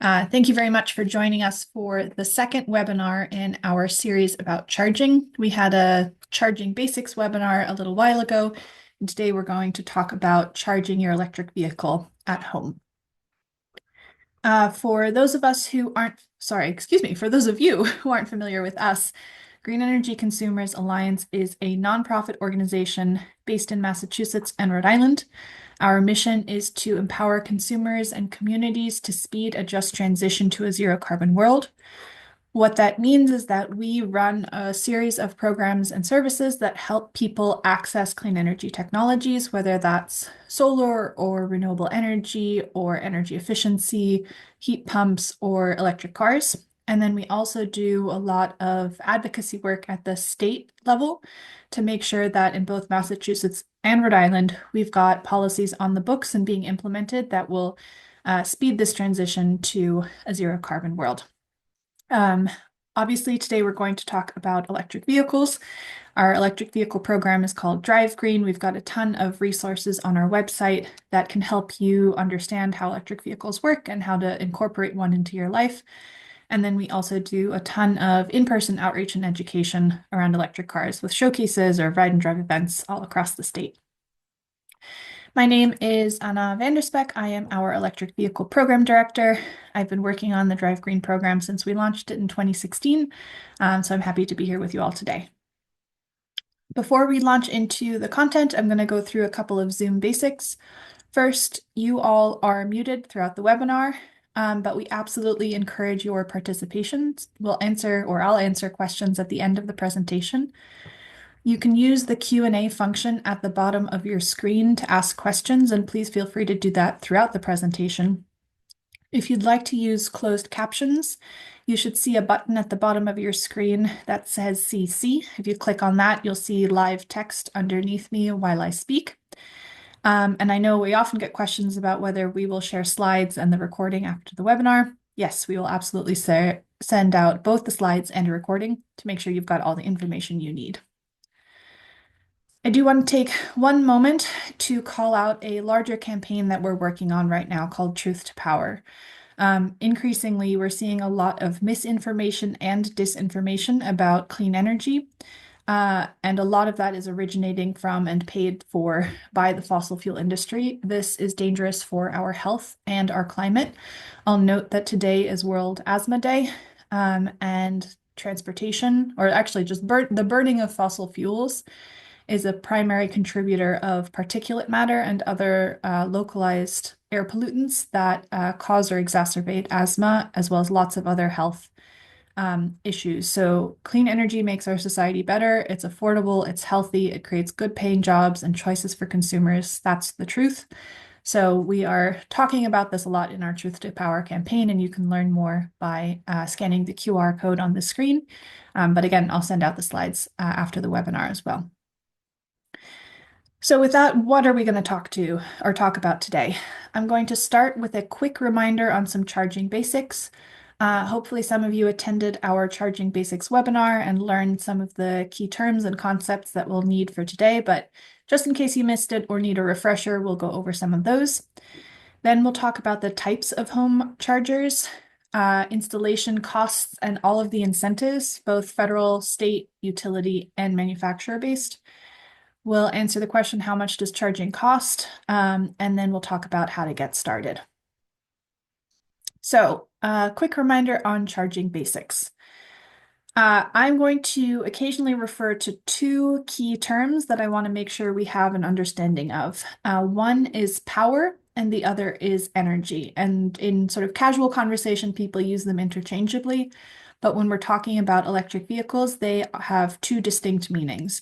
Thank you very much for joining us for the second webinar in our series about charging. We had a charging basics webinar a little while ago, and today we're going to talk about charging your electric vehicle at home. For those of you who aren't familiar with us, Green Energy Consumers Alliance is a nonprofit organization based in Massachusetts and Rhode Island. Our mission is to empower consumers and communities to speed a just transition to a zero carbon world. What that means is that we run a series of programs and services that help people access clean energy technologies, whether that's solar or renewable energy or energy efficiency, heat pumps, or electric cars. And then we also do a lot of advocacy work at the state level to make sure that in both Massachusetts and Rhode Island, we've got policies on the books and being implemented that will speed this transition to a zero carbon world. Obviously, today we're going to talk about electric vehicles. Our electric vehicle program is called Drive Green. We've got a ton of resources on our website that can help you understand how electric vehicles work and how to incorporate one into your life. And then we also do a ton of in-person outreach and education around electric cars with showcases or ride and drive events all across the state. My name is Anna Vanderspeck. I am our electric vehicle program director. I've been working on the Drive Green program since we launched it in 2016, so I'm happy to be here with you all today. Before we launch into the content, I'm going to go through a couple of Zoom basics. First, you all are muted throughout the webinar, but we absolutely encourage your participation. I'll answer questions at the end of the presentation. You can use the Q&A function at the bottom of your screen to ask questions, and please feel free to do that throughout the presentation. If you'd like to use closed captions, you should see a button at the bottom of your screen that says CC. If you click on that, you'll see live text underneath me while I speak. And I know we often get questions about whether we will share slides and the recording after the webinar. Yes, we will absolutely send out both the slides and a recording to make sure you've got all the information you need. I do want to take one moment to call out a larger campaign that we're working on right now called Truth to Power. Increasingly, we're seeing a lot of misinformation and disinformation about clean energy, and a lot of that is originating from and paid for by the fossil fuel industry. This is dangerous for our health and our climate. I'll note that today is World Asthma Day, and transportation, or actually just the burning of fossil fuels, is a primary contributor of particulate matter and other localized air pollutants that cause or exacerbate asthma, as well as lots of other health issues. So clean energy makes our society better. It's affordable, it's healthy, it creates good paying jobs and choices for consumers. That's the truth. So we are talking about this a lot in our Truth to Power campaign, and you can learn more by scanning the QR code on the screen. But again, I'll send out the slides after the webinar as well. So with that, what are we going to talk about today? I'm going to start with a quick reminder on some charging basics. Hopefully some of you attended our Charging Basics webinar and learned some of the key terms and concepts that we'll need for today, but just in case you missed it or need a refresher, we'll go over some of those. Then we'll talk about the types of home chargers, installation costs, and all of the incentives, both federal, state, utility, and manufacturer-based. We'll answer the question, how much does charging cost? And then we'll talk about how to get started. So a quick reminder on charging basics. I'm going to occasionally refer to two key terms that I want to make sure we have an understanding of. One is power and the other is energy. And in sort of casual conversation, people use them interchangeably. But when we're talking about electric vehicles, they have two distinct meanings.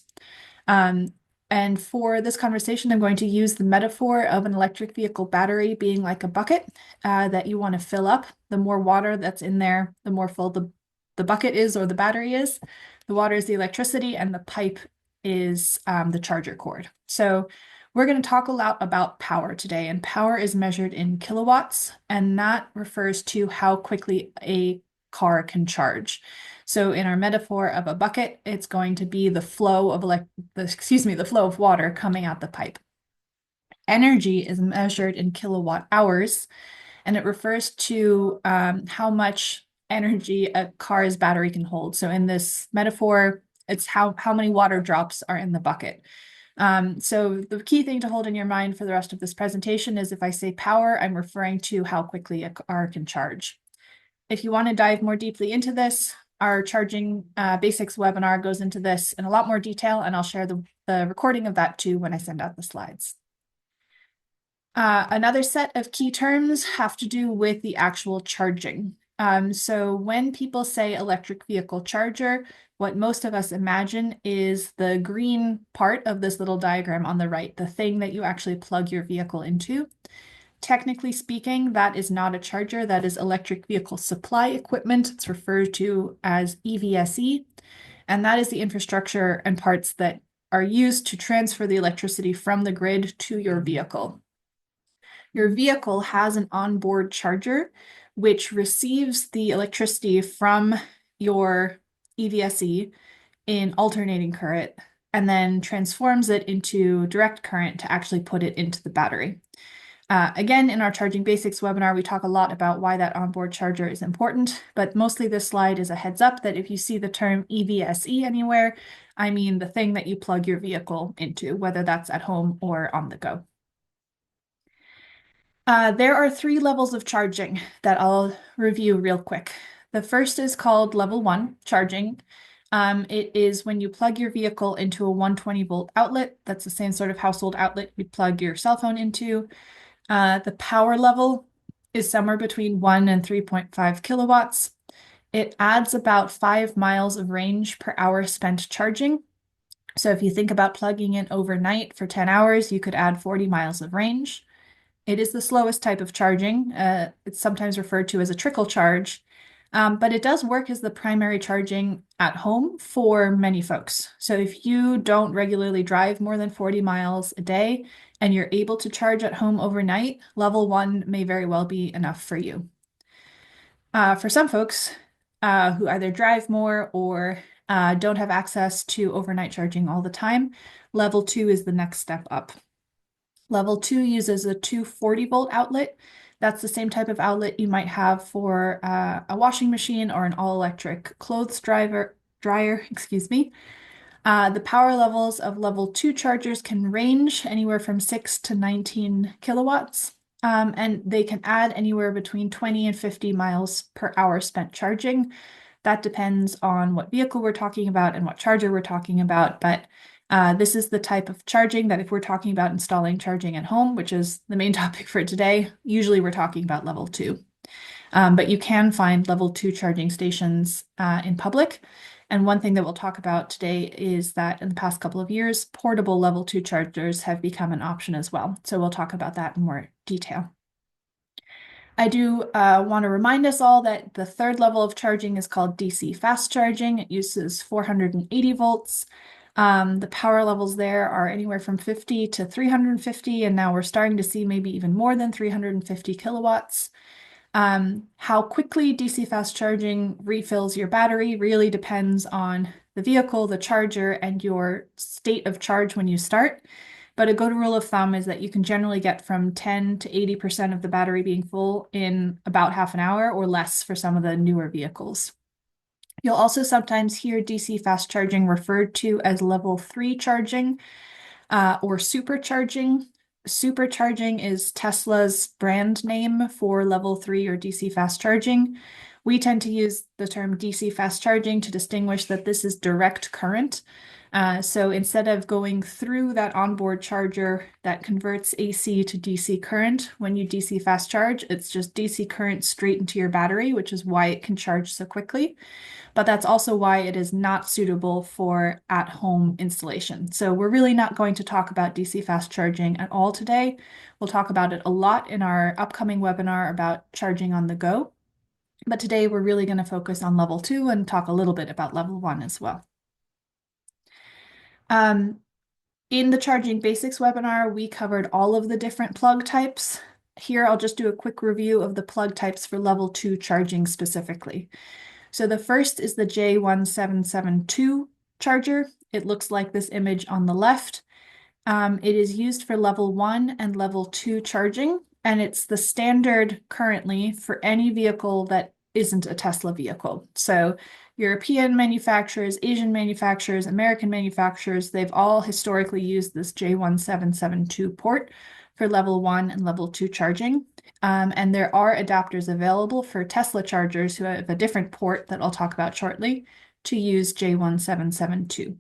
And for this conversation, I'm going to use the metaphor of an electric vehicle battery being like a bucket that you want to fill up. The more water that's in there, the more full the bucket is or the battery is. The water is the electricity and the pipe is the charger cord. So we're going to talk a lot about power today, and power is measured in kilowatts, and that refers to how quickly a car can charge. So in our metaphor of a bucket, it's going to be the flow of the flow of water coming out the pipe. Energy is measured in kilowatt hours, and it refers to how much energy a car's battery can hold. So in this metaphor, it's how many water drops are in the bucket. So the key thing to hold in your mind for the rest of this presentation is if I say power, I'm referring to how quickly a car can charge. If you want to dive more deeply into this, our charging basics webinar goes into this in a lot more detail, and I'll share the recording of that too when I send out the slides. Another set of key terms have to do with the actual charging. So when people say electric vehicle charger, what most of us imagine is the green part of this little diagram on the right, the thing that you actually plug your vehicle into. Technically speaking, that is not a charger, that is electric vehicle supply equipment. It's referred to as EVSE, and that is the infrastructure and parts that are used to transfer the electricity from the grid to your vehicle. Your vehicle has an onboard charger, which receives the electricity from your EVSE in alternating current and then transforms it into direct current to actually put it into the battery. Again, in our Charging Basics webinar, we talk a lot about why that onboard charger is important, but mostly this slide is a heads up that if you see the term EVSE anywhere, I mean the thing that you plug your vehicle into, whether that's at home or on the go. There are 3 levels of charging that I'll review real quick. The first is called level 1 charging. It is when you plug your vehicle into a 120 volt outlet. That's the same sort of household outlet you plug your cell phone into. The power level is somewhere between 1 and 3.5 kilowatts. It adds about 5 miles of range per hour spent charging. So if you think about plugging in overnight for 10 hours, you could add 40 miles of range. It is the slowest type of charging. It's sometimes referred to as a trickle charge, but it does work as the primary charging at home for many folks. So if you don't regularly drive more than 40 miles a day and you're able to charge at home overnight, level 1 may very well be enough for you. For some folks who either drive more or don't have access to overnight charging all the time, level 2 is the next step up. Level 2 uses a 240 volt outlet. That's the same type of outlet you might have for a washing machine or an all-electric clothes dryer, excuse me. The power levels of level 2 chargers can range anywhere from 6 to 19 kilowatts, and they can add anywhere between 20 and 50 miles per hour spent charging. That depends on what vehicle we're talking about and what charger we're talking about, but this is the type of charging that if we're talking about installing charging at home, which is the main topic for today, usually we're talking about level 2. But you can find level 2 charging stations in public. And one thing that we'll talk about today is that in the past couple of years, portable level 2 chargers have become an option as well. So we'll talk about that in more detail. I do want to remind us all that the third level of charging is called DC fast charging. It uses 480 volts. The power levels there are anywhere from 50 to 350, and now we're starting to see maybe even more than 350 kilowatts. How quickly DC fast charging refills your battery really depends on the vehicle, the charger, and your state of charge when you start. But a good rule of thumb is that you can generally get from 10 to 80% of the battery being full in about half an hour or less for some of the newer vehicles. You'll also sometimes hear DC fast charging referred to as level 3 charging or supercharging. Supercharging is Tesla's brand name for level 3 or DC fast charging. We tend to use the term DC fast charging to distinguish that this is direct current. So instead of going through that onboard charger that converts AC to DC current, when you DC fast charge, it's just DC current straight into your battery, which is why it can charge so quickly. But that's also why it is not suitable for at-home installation. So we're really not going to talk about DC fast charging at all today. We'll talk about it a lot in our upcoming webinar about charging on the go. But today we're really going to focus on level 2 and talk a little bit about level 1 as well. In the Charging Basics webinar, we covered all of the different plug types. Here, I'll just do a quick review of the plug types for level 2 charging specifically. So the first is the J1772 charger. It looks like this image on the left. It is used for level 1 and level 2 charging. and it's the standard currently for any vehicle that isn't a Tesla vehicle. So European manufacturers, Asian manufacturers, American manufacturers, they've all historically used this J1772 port for level 1 and level 2 charging. And there are adapters available for Tesla chargers who have a different port that I'll talk about shortly to use J1772.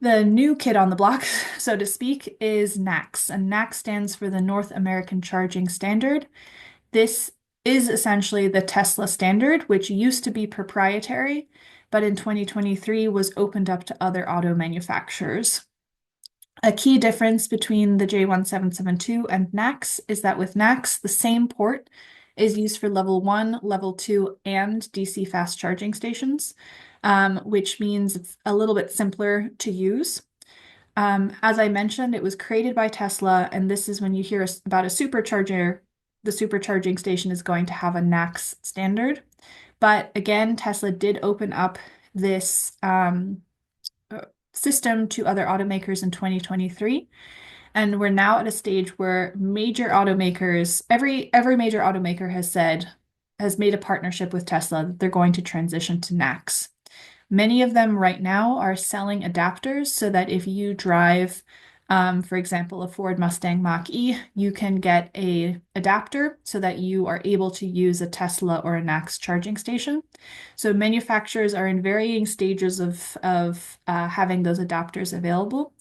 The new kid on the block, so to speak, is NACS, and NACS stands for the North American Charging Standard. This is essentially the Tesla standard, which used to be proprietary, but in 2023 was opened up to other auto manufacturers. A key difference between the J1772 and NACS is that with NACS, the same port is used for level 1, level 2, and DC fast charging stations, which means it's a little bit simpler to use. As I mentioned, it was created by Tesla, and this is when you hear about a supercharger, the supercharging station is going to have a NACS standard. But again, Tesla did open up this system to other automakers in 2023. And we're now at a stage where major automakers, every major automaker has made a partnership with Tesla that they're going to transition to NACS. Many of them right now are selling adapters so that if you drive, for example, a Ford Mustang Mach-E, you can get a adapter so that you are able to use a Tesla or a NACS charging station. So manufacturers are in varying stages of having those adapters available.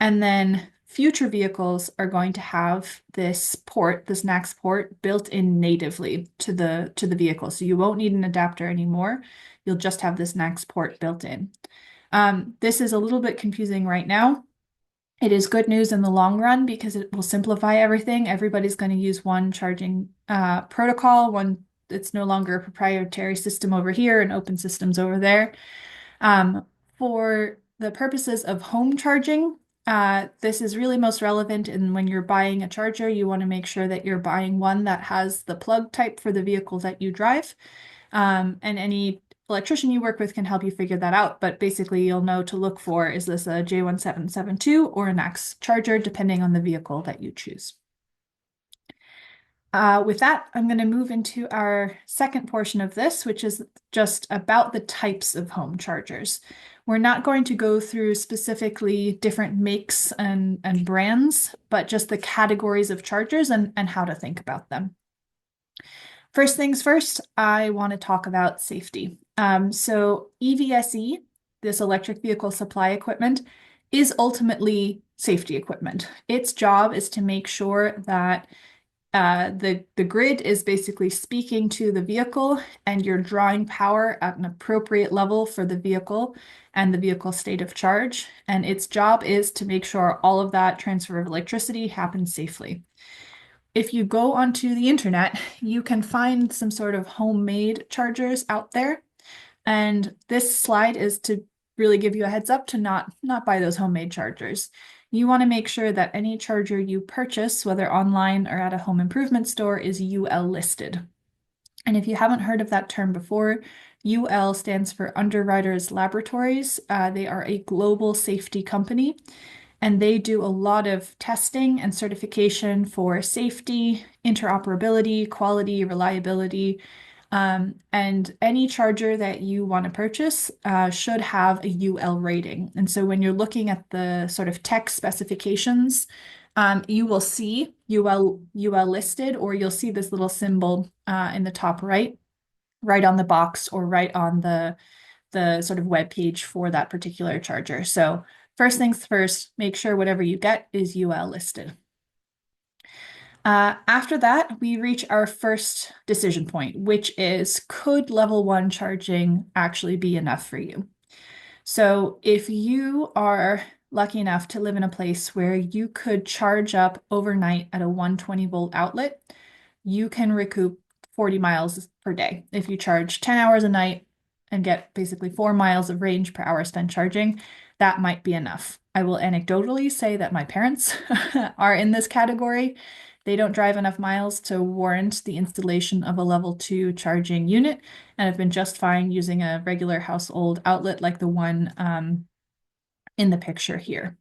And then future vehicles are going to have this port, this NACS port, built in natively to the vehicle. So you won't need an adapter anymore. You'll just have this NACS port built in. This is a little bit confusing right now. It is good news in the long run because it will simplify everything. Everybody's going to use one charging protocol. It's no longer a proprietary system over here and open systems over there. For the purposes of home charging, this is really most relevant in when you're buying a charger, you want to make sure that you're buying one that has the plug type for the vehicle that you drive. And any electrician you work with can help you figure that out. But basically, you'll know to look for, is this a J1772 or a NACS charger, depending on the vehicle that you choose. With that, I'm going to move into our second portion of this, which is just about the types of home chargers. We're not going to go through specifically different makes and brands, but just the categories of chargers and how to think about them. First things first, I want to talk about safety. So EVSE, this electric vehicle supply equipment, is ultimately safety equipment. Its job is to make sure that the grid is basically speaking to the vehicle and you're drawing power at an appropriate level for the vehicle and the vehicle state of charge. And its job is to make sure all of that transfer of electricity happens safely. If you go onto the internet, you can find some sort of homemade chargers out there. And this slide is to really give you a heads up to not buy those homemade chargers. You want to make sure that any charger you purchase, whether online or at a home improvement store, is UL listed. And if you haven't heard of that term before, UL stands for Underwriters Laboratories. They are a global safety company, and they do a lot of testing and certification for safety, interoperability, quality, reliability. And any charger that you want to purchase should have a UL rating. And so when you're looking at the sort of tech specifications, you will see UL listed, or you'll see this little symbol in the top right on the box or right on the sort of web page for that particular charger. So first things first, make sure whatever you get is UL listed. After that, we reach our first decision point, which is, could level 1 charging actually be enough for you? So if you are lucky enough to live in a place where you could charge up overnight at a 120 volt outlet, you can recoup 40 miles per day. If you charge 10 hours a night and get basically 4 miles of range per hour spent charging, that might be enough. I will anecdotally say that my parents are in this category. They don't drive enough miles to warrant the installation of a level 2 charging unit and have been just fine using a regular household outlet like the one in the picture here.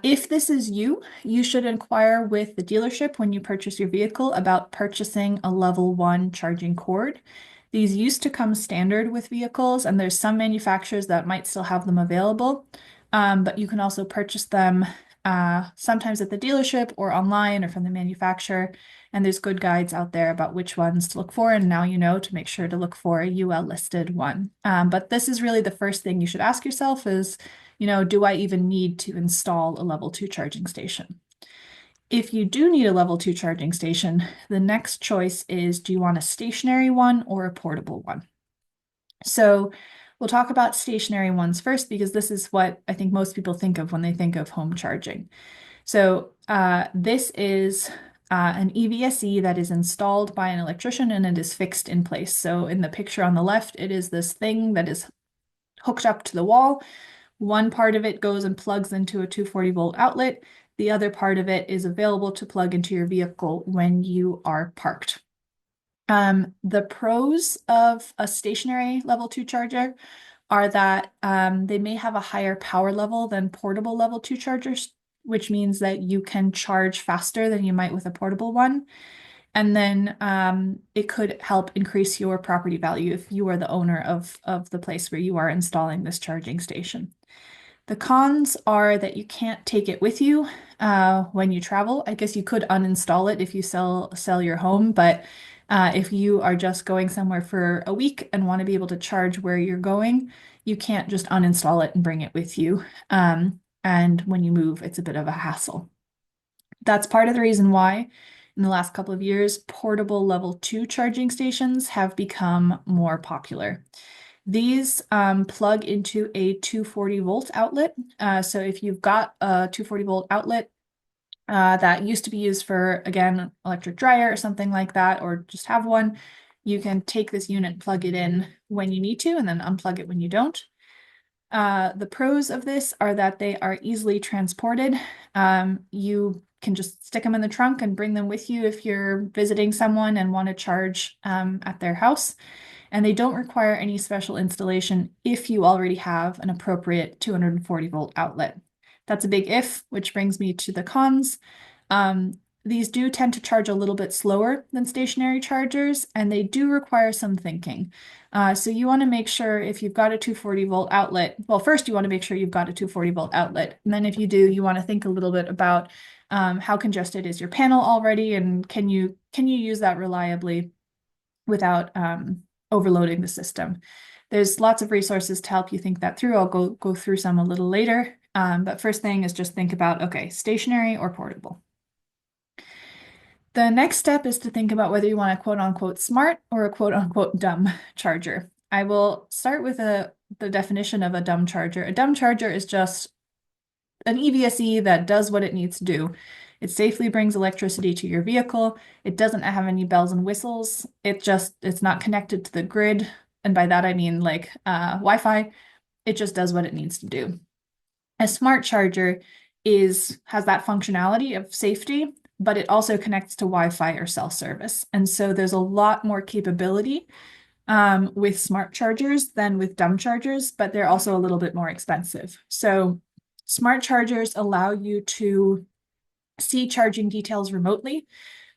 If this is you, you should inquire with the dealership when you purchase your vehicle about purchasing a level 1 charging cord. These used to come standard with vehicles, and there's some manufacturers that might still have them available. But you can also purchase them sometimes at the dealership or online or from the manufacturer. And there's good guides out there about which ones to look for. And now you know to make sure to look for a UL listed one. But this is really the first thing you should ask yourself is, do I even need to install a level 2 charging station? If you do need a level 2 charging station, the next choice is, do you want a stationary one or a portable one? So we'll talk about stationary ones first because this is what I think most people think of when they think of home charging. So this is an EVSE that is installed by an electrician and it is fixed in place. So in the picture on the left, it is this thing that is hooked up to the wall. One part of it goes and plugs into a 240 volt outlet. The other part of it is available to plug into your vehicle when you are parked. The pros of a stationary level 2 charger are that they may have a higher power level than portable level 2 chargers, which means that you can charge faster than you might with a portable one. And then it could help increase your property value if you are the owner of the place where you are installing this charging station. The cons are that you can't take it with you when you travel. I guess you could uninstall it if you sell your home, but if you are just going somewhere for a week and want to be able to charge where you're going, you can't just uninstall it and bring it with you. And when you move, it's a bit of a hassle. That's part of the reason why in the last couple of years, portable level 2 charging stations have become more popular. These plug into a 240 volt outlet. So if you've got a 240 volt outlet that used to be used for, again, electric dryer or something like that, or just have one, you can take this unit, plug it in when you need to, and then unplug it when you don't. The pros of this are that they are easily transported. You can just stick them in the trunk and bring them with you if you're visiting someone and want to charge at their house. And they don't require any special installation if you already have an appropriate 240 volt outlet. That's a big if, which brings me to the cons. These do tend to charge a little bit slower than stationary chargers, and they do require some thinking. So you want to make sure if you've got a 240 volt outlet, well, first you want to make sure you've got a 240 volt outlet. And then if you do, you want to think a little bit about how congested is your panel already, and can you use that reliably without overloading the system. There's lots of resources to help you think that through. I'll go through some a little later. But first thing is just think about, okay, stationary or portable. The next step is to think about whether you want a quote unquote smart or a quote unquote dumb charger. I will start with the definition of a dumb charger. A dumb charger is just an EVSE that does what it needs to do. It safely brings electricity to your vehicle. It doesn't have any bells and whistles. It's not connected to the grid. And by that, I mean like Wi-Fi. It just does what it needs to do. A smart charger has that functionality of safety, but it also connects to Wi-Fi or cell service. And so there's a lot more capability with smart chargers than with dumb chargers, but they're also a little bit more expensive. So smart chargers allow you to see charging details remotely.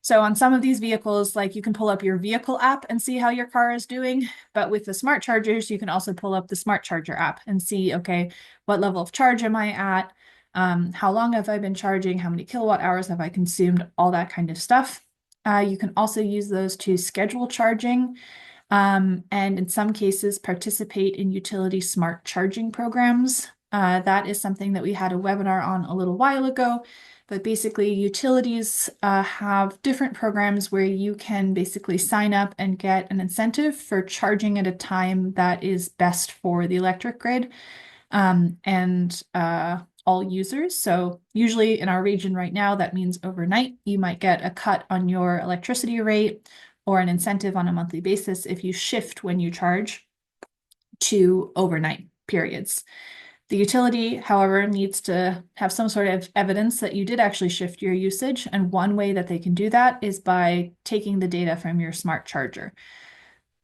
So on some of these vehicles, like you can pull up your vehicle app and see how your car is doing. But with the smart chargers, you can also pull up the smart charger app and see, okay, what level of charge am I at? How long have I been charging? How many kilowatt hours have I consumed? All that kind of stuff. You can also use those to schedule charging. And in some cases, participate in utility smart charging programs. That is something that we had a webinar on a little while ago. But basically, utilities have different programs where you can basically sign up and get an incentive for charging at a time that is best for the electric grid and all users. So usually in our region right now, that means overnight, you might get a cut on your electricity rate or an incentive on a monthly basis if you shift when you charge to overnight periods. The utility, however, needs to have some sort of evidence that you did actually shift your usage. And one way that they can do that is by taking the data from your smart charger.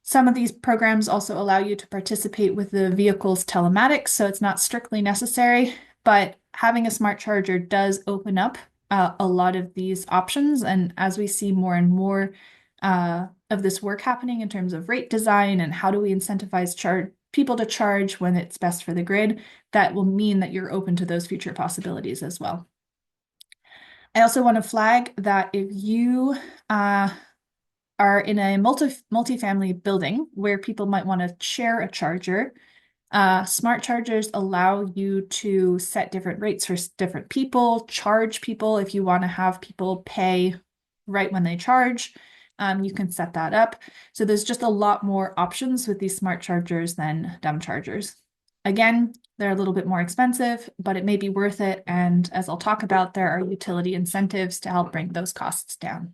Some of these programs also allow you to participate with the vehicle's telematics, so it's not strictly necessary, but having a smart charger does open up a lot of these options. And as we see more and more of this work happening in terms of rate design and how do we incentivize people to charge when it's best for the grid, that will mean that you're open to those future possibilities as well. I also want to flag that if you are in a multi-family building where people might want to share a charger, smart chargers allow you to set different rates for different people, charge people if you want to have people pay right when they charge. You can set that up. So there's just a lot more options with these smart chargers than dumb chargers. Again, they're a little bit more expensive, but it may be worth it. And as I'll talk about, there are utility incentives to help bring those costs down.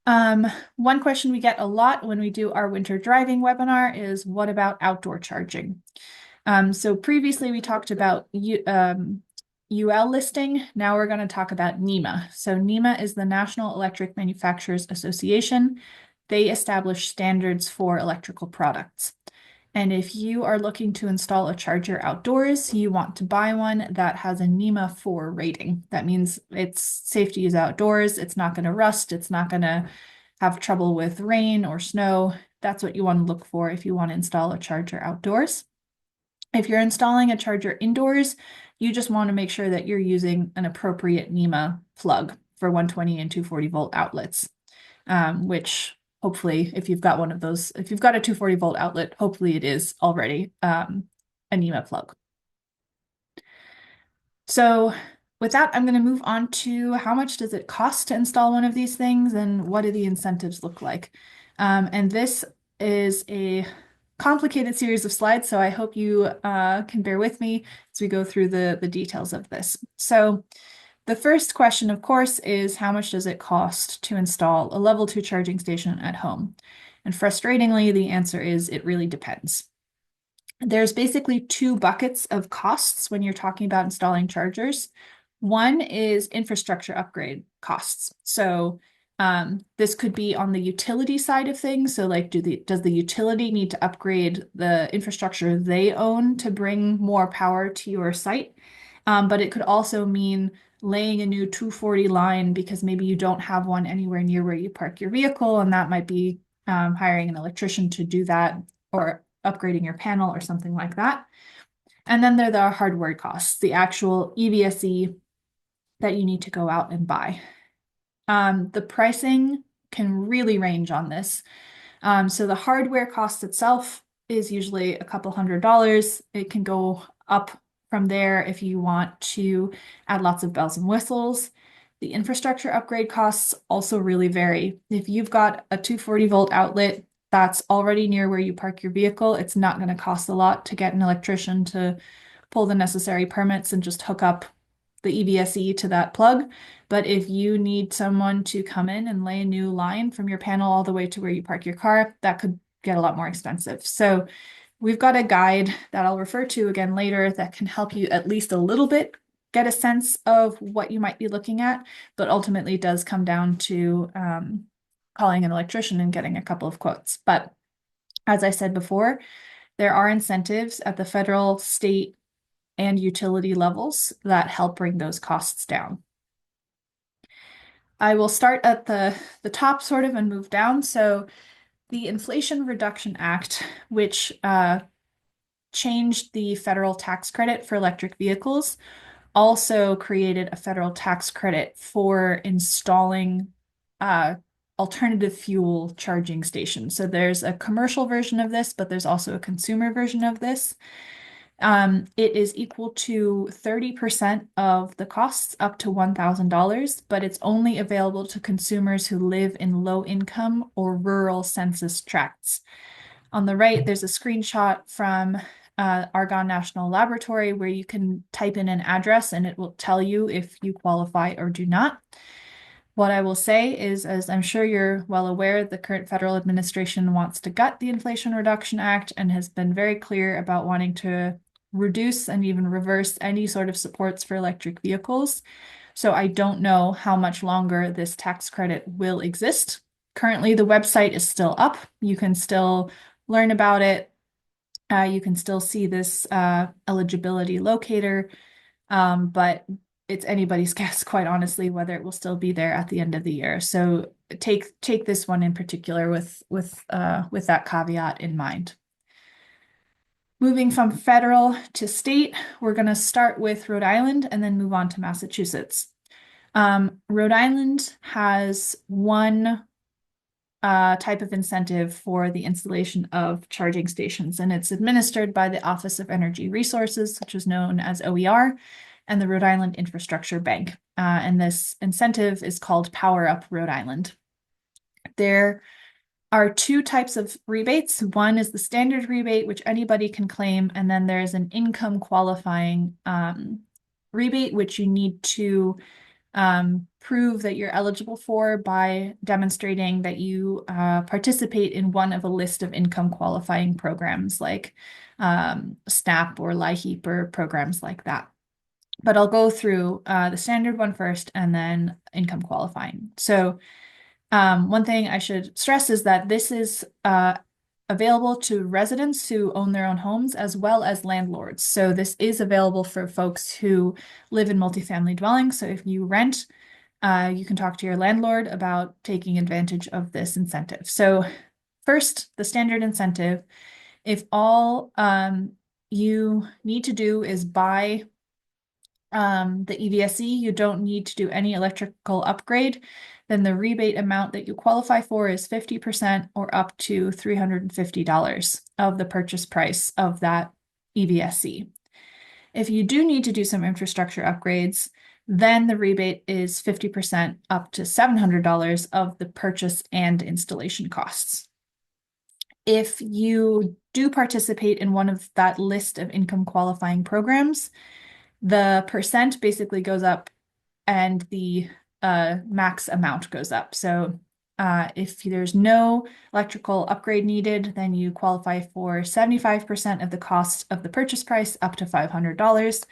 One question we get a lot when we do our winter driving webinar is, what about outdoor charging? So previously we talked about UL listing. Now we're going to talk about NEMA. So NEMA is the National Electric Manufacturers Association. They establish standards for electrical products. And if you are looking to install a charger outdoors, you want to buy one that has a NEMA 4 rating. That means it's safe to use outdoors. It's not going to rust. It's not going to have trouble with rain or snow. That's what you want to look for if you want to install a charger outdoors. If you're installing a charger indoors, you just want to make sure that you're using an appropriate NEMA plug for 120 and 240 volt outlets, which hopefully, if you've got one of those, if you've got a 240 volt outlet, hopefully it is already a NEMA plug. So with that, I'm going to move on to how much does it cost to install one of these things and what do the incentives look like? And this is a complicated series of slides, so I hope you can bear with me as we go through the details of this. So the first question, of course, is how much does it cost to install a level 2 charging station at home? And frustratingly, the answer is it really depends. There's basically two buckets of costs when you're talking about installing chargers. One is infrastructure upgrade costs. So this could be on the utility side of things. So like, does the utility need to upgrade the infrastructure they own to bring more power to your site? But it could also mean laying a new 240 line because maybe you don't have one anywhere near where you park your vehicle, and that might be hiring an electrician to do that, or upgrading your panel or something like that. And then there are the hardware costs, the actual EVSE that you need to go out and buy. The pricing can really range on this. So the hardware cost itself is usually a couple $100s. It can go up from there if you want to add lots of bells and whistles. The infrastructure upgrade costs also really vary. If you've got a 240 volt outlet that's already near where you park your vehicle, it's not going to cost a lot to get an electrician to pull the necessary permits and just hook up the EVSE to that plug. But if you need someone to come in and lay a new line from your panel all the way to where you park your car, that could get a lot more expensive. So we've got a guide that I'll refer to again later that can help you at least a little bit get a sense of what you might be looking at, but ultimately it does come down to calling an electrician and getting a couple of quotes. But as I said before, there are incentives at the federal, state, and utility levels that help bring those costs down. I will start at the top sort of and move down. So the Inflation Reduction Act, which changed the federal tax credit for electric vehicles, also created a federal tax credit for installing alternative fuel charging stations. So there's a commercial version of this, but there's also a consumer version of this. It is equal to 30% of the costs up to $1,000, but it's only available to consumers who live in low income or rural census tracts. On the right, there's a screenshot from Argonne National Laboratory where you can type in an address and it will tell you if you qualify or do not. What I will say is, as I'm sure you're well aware, the current federal administration wants to gut the Inflation Reduction Act and has been very clear about wanting to reduce and even reverse any sort of supports for electric vehicles. So I don't know how much longer this tax credit will exist. Currently, the website is still up. You can still learn about it. You can still see this eligibility locator, but it's anybody's guess, quite honestly, whether it will still be there at the end of the year. So take this one in particular with that caveat in mind. Moving from federal to state, we're going to start with Rhode Island and then move on to Massachusetts. Rhode Island has one type of incentive for the installation of charging stations, and it's administered by the Office of Energy Resources, which is known as OER, and the Rhode Island Infrastructure Bank. And this incentive is called Power Up Rhode Island. There are two types of rebates. One is the standard rebate, which anybody can claim, and then there's an income qualifying rebate, which you need to prove that you're eligible for by demonstrating that you participate in one of a list of income qualifying programs like SNAP or LIHEAP or programs like that. But I'll go through the standard one first and then income qualifying. So one thing I should stress is that this is available to residents who own their own homes as well as landlords. So this is available for folks who live in multifamily dwellings. So if you rent, you can talk to your landlord about taking advantage of this incentive. So first, the standard incentive, if all you need to do is buy the EVSE, you don't need to do any electrical upgrade, then the rebate amount that you qualify for is 50% or up to $350 of the purchase price of that EVSE. If you do need to do some infrastructure upgrades, then the rebate is 50% up to $700 of the purchase and installation costs. If you do participate in one of that list of income qualifying programs, the percent basically goes up and the max amount goes up. So if there's no electrical upgrade needed, then you qualify for 75% of the cost of the purchase price up to $500.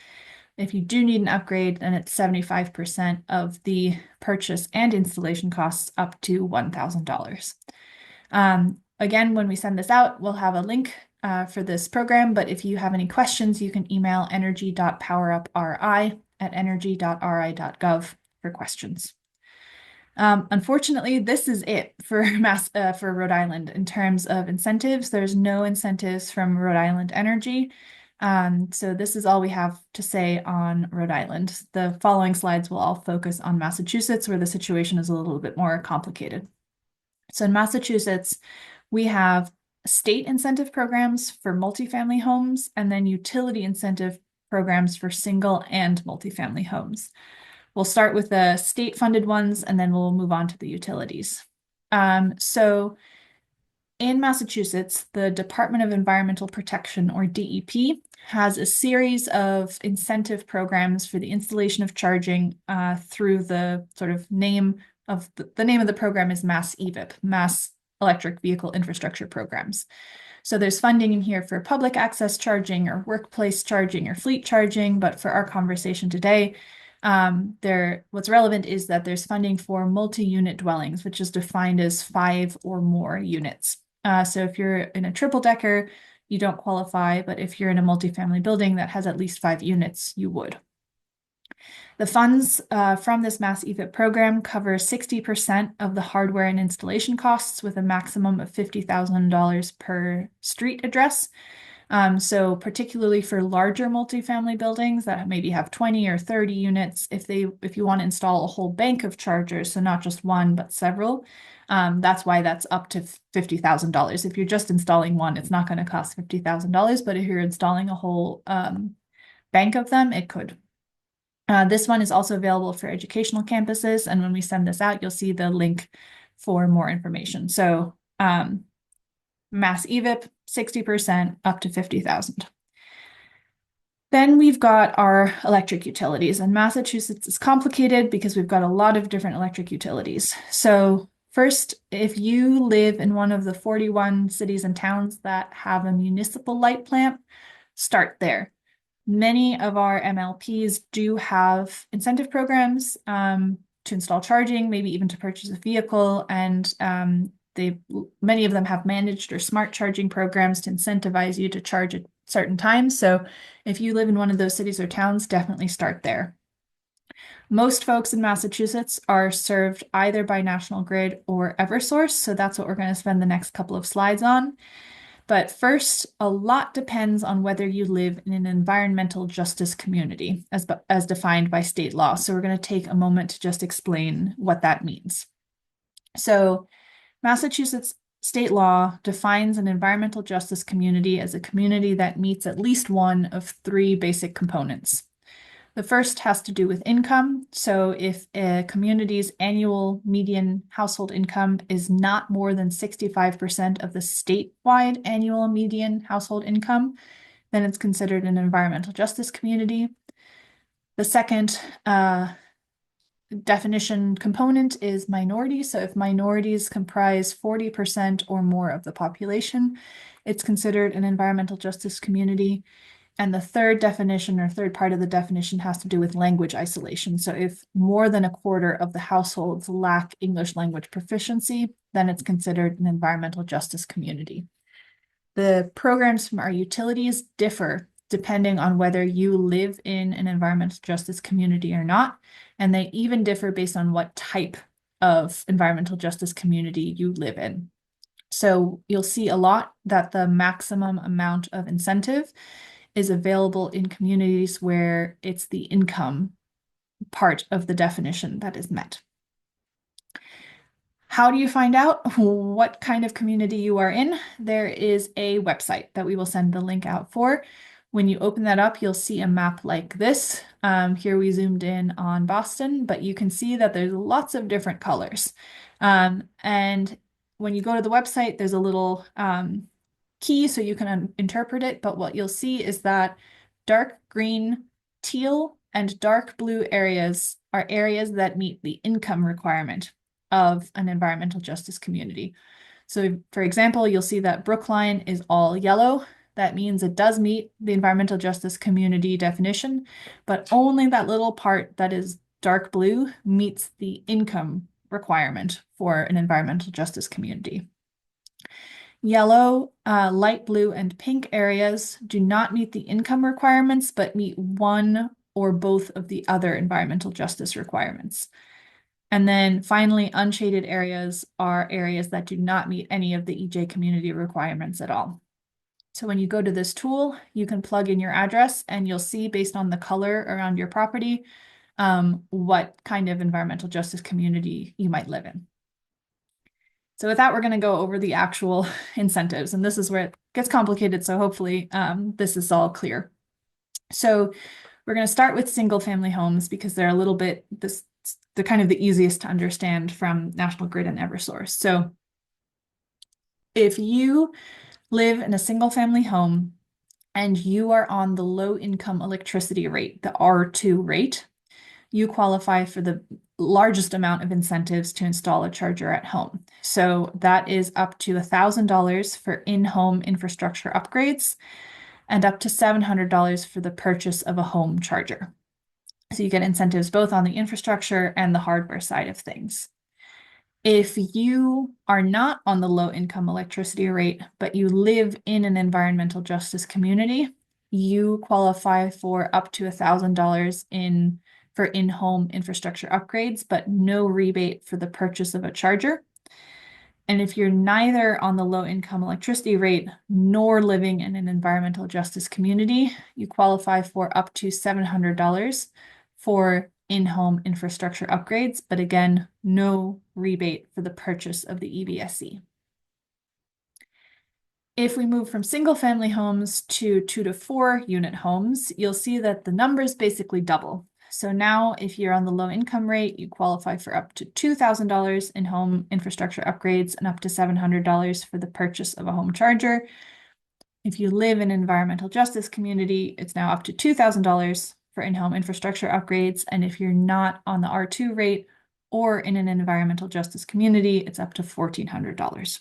If you do need an upgrade, then it's 75% of the purchase and installation costs up to $1,000. Again, when we send this out, we'll have a link for this program, but if you have any questions, you can email energy.powerupri@energy.ri.gov for questions. Unfortunately, this is it for Rhode Island in terms of incentives. There's no incentives from Rhode Island Energy. So this is all we have to say on Rhode Island. The following slides will all focus on Massachusetts, where the situation is a little bit more complicated. So in Massachusetts, we have state incentive programs for multifamily homes and then utility incentive programs for single and multifamily homes. We'll start with the state-funded ones and then we'll move on to the utilities. So in Massachusetts, the Department of Environmental Protection, or DEP, has a series of incentive programs for the installation of charging through the sort of name of the name of the program is Mass EVIP, Mass Electric Vehicle Infrastructure Programs. So there's funding in here for public access charging or workplace charging or fleet charging, but for our conversation today, what's relevant is that there's funding for multi-unit dwellings, which is defined as 5 or more units. So if you're in a triple decker, you don't qualify, but if you're in a multifamily building that has at least 5 units, you would. The funds from this Mass EVIP program cover 60% of the hardware and installation costs with a maximum of $50,000 per street address. So particularly for larger multifamily buildings that maybe have 20 or 30 units, if you want to install a whole bank of chargers, so not just one, but several, that's why that's up to $50,000. If you're just installing one, it's not going to cost $50,000, but if you're installing a whole bank of them, it could. This one is also available for educational campuses, and when we send this out, you'll see the link for more information. So Mass EVIP, 60% up to 50,000. Then we've got our electric utilities, and Massachusetts is complicated because we've got a lot of different electric utilities. So first, if you live in one of the 41 cities and towns that have a municipal light plant, start there. Many of our MLPs do have incentive programs to install charging, maybe even to purchase a vehicle, and Many of them have managed or smart charging programs to incentivize you to charge at certain times. So if you live in one of those cities or towns, definitely start there. Most folks in Massachusetts are served either by National Grid or Eversource, so that's what we're going to spend the next couple of slides on. But first, a lot depends on whether you live in an environmental justice community as defined by state law. So we're going to take a moment to just explain what that means. So Massachusetts state law defines an environmental justice community as a community that meets at least one of three basic components. The first has to do with income. So if a community's annual median household income is not more than 65% of the statewide annual median household income, then it's considered an environmental justice community. The second definition component is minority. So if minorities comprise 40% or more of the population, it's considered an environmental justice community. And the third definition or third part of the definition has to do with language isolation. So if more than a quarter of the households lack English language proficiency, then it's considered an environmental justice community. The programs from our utilities differ depending on whether you live in an environmental justice community or not. And they even differ based on what type of environmental justice community you live in. So you'll see a lot that the maximum amount of incentive is available in communities where it's the income part of the definition that is met. How do you find out what kind of community you are in? There is a website that we will send the link out for. When you open that up, you'll see a map like this. Here we zoomed in on Boston, but you can see that there's lots of different colors. And when you go to the website, there's a little key so you can interpret it. But what you'll see is that dark green, teal, and dark blue areas are areas that meet the income requirement of an environmental justice community. So for example, you'll see that Brookline is all yellow. That means it does meet the environmental justice community definition, but only that little part that is dark blue meets the income requirement for an environmental justice community. Yellow, light blue, and pink areas do not meet the income requirements, but meet one or both of the other environmental justice requirements. And then finally, unshaded areas are areas that do not meet any of the EJ community requirements at all. So when you go to this tool, you can plug in your address and you'll see based on the color around your property, what kind of environmental justice community you might live in. So with that, we're going to go over the actual incentives, and this is where it gets complicated. So hopefully this is all clear. So we're going to start with single family homes because they're a little bit, they're kind of the easiest to understand from National Grid and Eversource. So if you live in a single family home and you are on the low income electricity rate, the R2 rate, you qualify for the largest amount of incentives to install a charger at home. So that is up to $1,000 for in-home infrastructure upgrades and up to $700 for the purchase of a home charger. So you get incentives both on the infrastructure and the hardware side of things. If you are not on the low income electricity rate, but you live in an environmental justice community, you qualify for up to $1,000 for in-home infrastructure upgrades, but no rebate for the purchase of a charger. And if you're neither on the low income electricity rate nor living in an environmental justice community, you qualify for up to $700 for in-home infrastructure upgrades, but again, no rebate for the purchase of the EVSE. If we move from single family homes to 2 to 4 unit homes, you'll see that the numbers basically double. So now if you're on the low income rate, you qualify for up to $2,000 in home infrastructure upgrades and up to $700 for the purchase of a home charger. If you live in an environmental justice community, it's now up to $2,000 for in-home infrastructure upgrades. And if you're not on the R2 rate or in an environmental justice community, it's up to $1,400.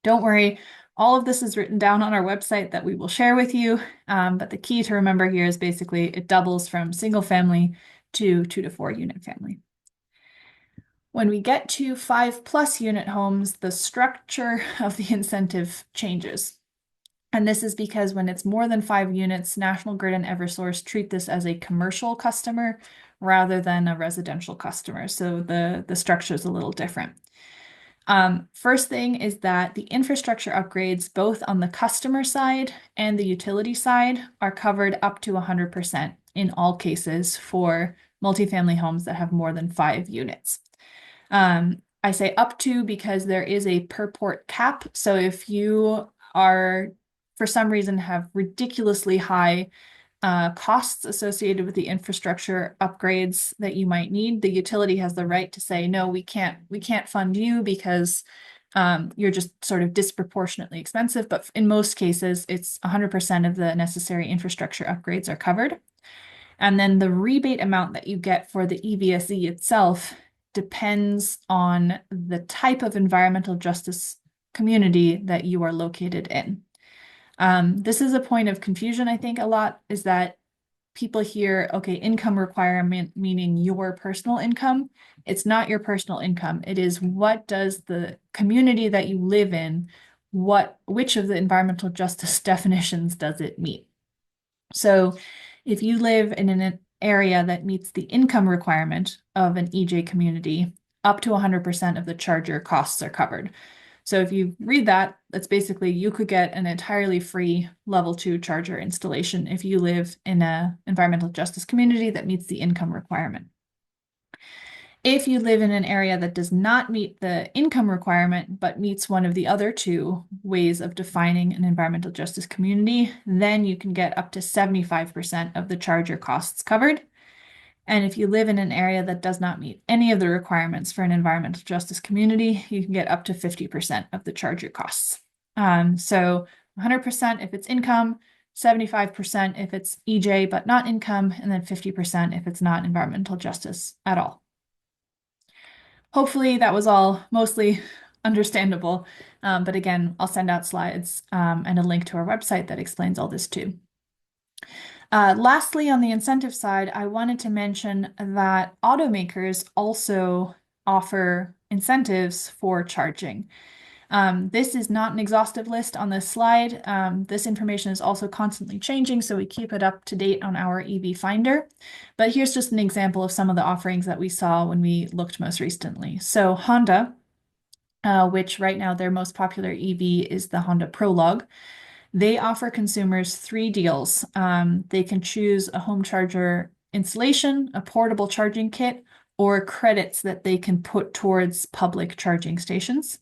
Don't worry, all of this is written down on our website that we will share with you. But the key to remember here is basically it doubles from single family to 2 to 4 unit family. When we get to 5+ unit homes, the structure of the incentive changes. And this is because when it's more than 5 units, National Grid and Eversource treat this as a commercial customer rather than a residential customer. So the structure is a little different. First thing is that the infrastructure upgrades, both on the customer side and the utility side, are covered up to 100% in all cases for multifamily homes that have more than 5 units. I say up to because there is a per port cap. So if you are, for some reason, have ridiculously high costs associated with the infrastructure upgrades that you might need, the utility has the right to say, no, we can't fund you because you're just sort of disproportionately expensive. But in most cases, it's 100% of the necessary infrastructure upgrades are covered. And then the rebate amount that you get for the EVSE itself depends on the type of environmental justice community that you are located in. This is a point of confusion, I think, a lot, is that people hear, okay, income requirement, meaning your personal income. It's not your personal income. It is what does the community that you live in, which of the environmental justice definitions does it meet? So if you live in an area that meets the income requirement of an EJ community, up to 100% of the charger costs are covered. So if you read that, that's basically you could get an entirely free level 2 charger installation if you live in an environmental justice community that meets the income requirement. If you live in an area that does not meet the income requirement, but meets one of the other two ways of defining an environmental justice community, then you can get up to 75% of the charger costs covered. And if you live in an area that does not meet any of the requirements for an environmental justice community, you can get up to 50% of the charger costs. So 100% if it's income, 75% if it's EJ but not income, and then 50% if it's not environmental justice at all. Hopefully that was all mostly understandable. But again, I'll send out slides and a link to our website that explains all this too. Lastly, on the incentive side, I wanted to mention that automakers also offer incentives for charging. This is not an exhaustive list on this slide. This information is also constantly changing, so we keep it up to date on our EV Finder. But here's just an example of some of the offerings that we saw when we looked most recently. So Honda, which right now their most popular EV is the Honda Prologue, they offer consumers 3 deals. They can choose a home charger installation, a portable charging kit, or credits that they can put towards public charging stations.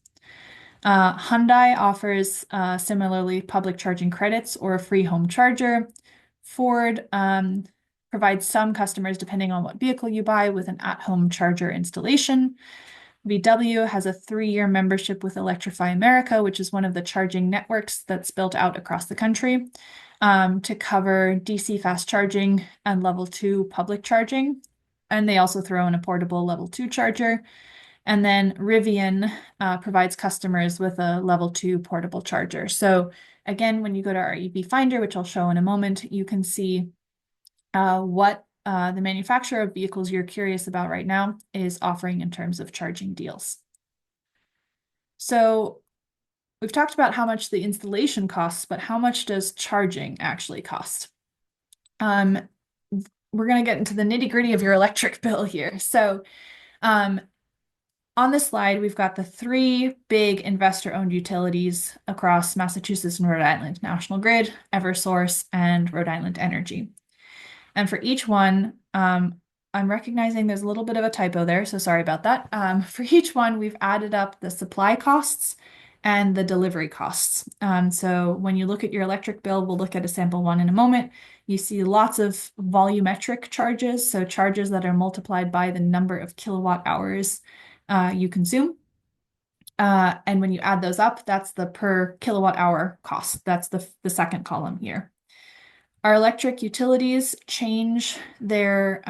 Hyundai offers similarly public charging credits or a free home charger. Ford provides some customers, depending on what vehicle you buy, with an at-home charger installation. VW has a 3-year membership with Electrify America, which is one of the charging networks that's built out across the country to cover DC fast charging and level 2 public charging. And they also throw in a portable level 2 charger. And then Rivian provides customers with a level 2 portable charger. So again, when you go to our EV Finder, which I'll show in a moment, you can see what the manufacturer of vehicles you're curious about right now is offering in terms of charging deals. So we've talked about how much the installation costs, but how much does charging actually cost? We're going to get into the nitty-gritty of your electric bill here. So on this slide, we've got the 3 big investor-owned utilities across Massachusetts and Rhode Island: National Grid, Eversource, and Rhode Island Energy. And for each one, I'm recognizing there's a little bit of a typo there, so sorry about that. For each one, we've added up the supply costs and the delivery costs. So when you look at your electric bill, we'll look at a sample one in a moment. You see lots of volumetric charges, so charges that are multiplied by the number of kilowatt hours you consume. And when you add those up, that's the per kilowatt hour cost. That's the second column here. Our electric utilities change their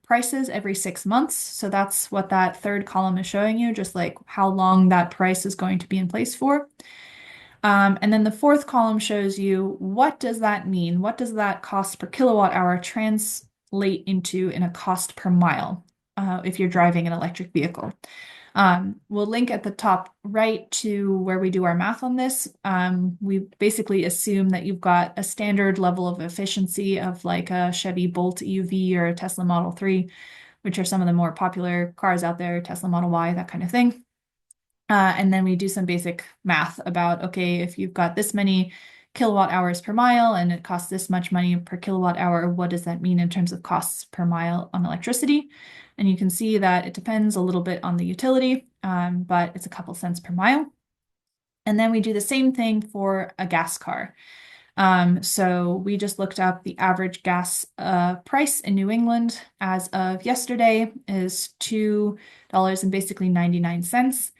prices every 6 months. So that's what that third column is showing you, just like how long that price is going to be in place for. And then the fourth column shows you what does that mean? What does that cost per kilowatt hour translate into in a cost per mile? if you're driving an electric vehicle. We'll link at the top right to where we do our math on this. We basically assume that you've got a standard level of efficiency of like a Chevy Bolt EUV or a Tesla Model 3, which are some of the more popular cars out there, Tesla Model Y, that kind of thing. And then we do some basic math about, okay, if you've got this many kilowatt hours per mile and it costs this much money per kilowatt hour, what does that mean in terms of costs per mile on electricity? And you can see that it depends a little bit on the utility, but it's a couple cents per mile. And then we do the same thing for a gas car. So we just looked up the average gas price in New England as of yesterday is $2 and basically 99 cents.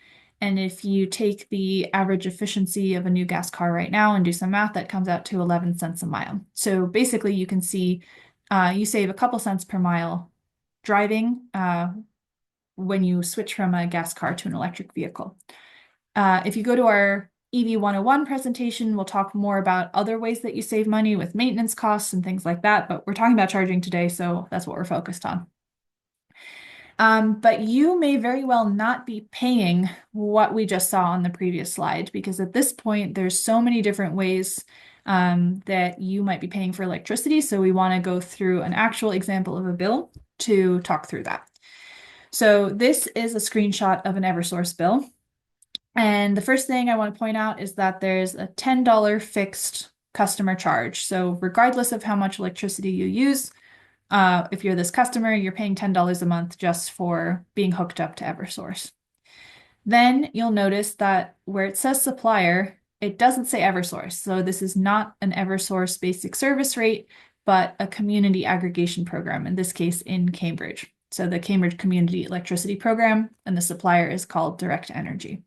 And if you take the average efficiency of a new gas car right now and do some math, that comes out to 11 cents a mile. So basically you can see you save a couple cents per mile driving when you switch from a gas car to an electric vehicle. If you go to our EV 101 presentation, we'll talk more about other ways that you save money with maintenance costs and things like that, but we're talking about charging today, so that's what we're focused on. But you may very well not be paying what we just saw on the previous slide, because at this point, there's so many different ways that you might be paying for electricity. So we want to go through an actual example of a bill to talk through that. So this is a screenshot of an Eversource bill. And the first thing I want to point out is that there's a $10 fixed customer charge. So regardless of how much electricity you use, if you're this customer, you're paying $10 a month just for being hooked up to Eversource. Then you'll notice that where it says supplier, it doesn't say Eversource. So this is not an Eversource basic service rate, but a community aggregation program, in this case in Cambridge. So the Cambridge Community Electricity Program, and the supplier is called Direct Energy.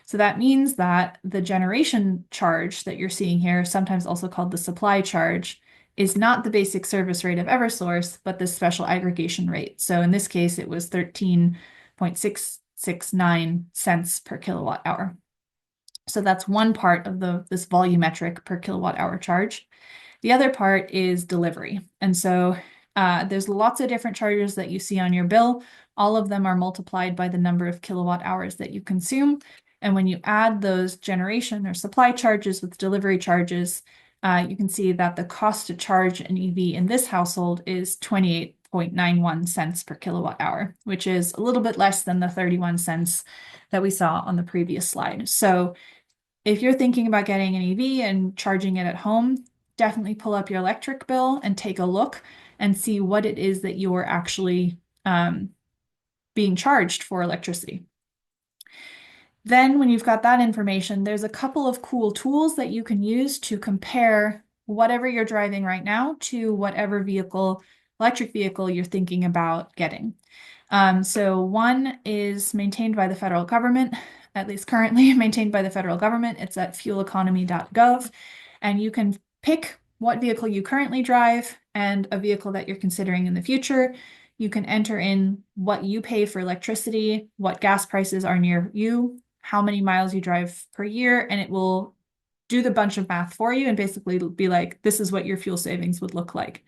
So that means that the generation charge that you're seeing here, sometimes also called the supply charge, is not the basic service rate of Eversource, but the special aggregation rate. So in this case, it was 13.669 cents per kilowatt hour. So that's one part of this volumetric per kilowatt hour charge. The other part is delivery. And so there's lots of different charges that you see on your bill. All of them are multiplied by the number of kilowatt hours that you consume. And when you add those generation or supply charges with delivery charges, you can see that the cost to charge an EV in this household is 28.91 cents per kilowatt hour, which is a little bit less than the 31 cents that we saw on the previous slide. So if you're thinking about getting an EV and charging it at home, definitely pull up your electric bill and take a look and see what it is that you're actually being charged for electricity. Then when you've got that information, there's a couple of cool tools that you can use to compare whatever you're driving right now to whatever electric vehicle you're thinking about getting. So one is maintained by the federal government, at least currently maintained by the federal government. It's at fueleconomy.gov, and you can pick what vehicle you currently drive and a vehicle that you're considering in the future. You can enter in what you pay for electricity, what gas prices are near you, how many miles you drive per year, and it will do the bunch of math for you and basically be like, this is what your fuel savings would look like.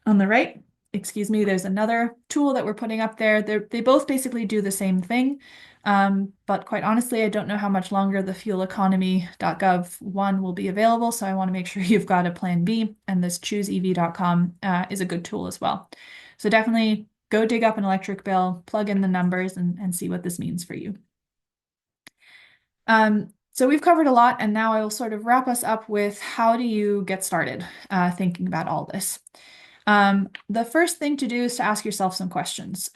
On the right, there's another tool that we're putting up there. They both basically do the same thing. But quite honestly, I don't know how much longer the fueleconomy.gov one will be available. So I want to make sure you've got a plan B, and this chooseev.com is a good tool as well. So definitely go dig up an electric bill, plug in the numbers and see what this means for you. So we've covered a lot, and now I will sort of wrap us up with how do you get started thinking about all this. The first thing to do is to ask yourself some questions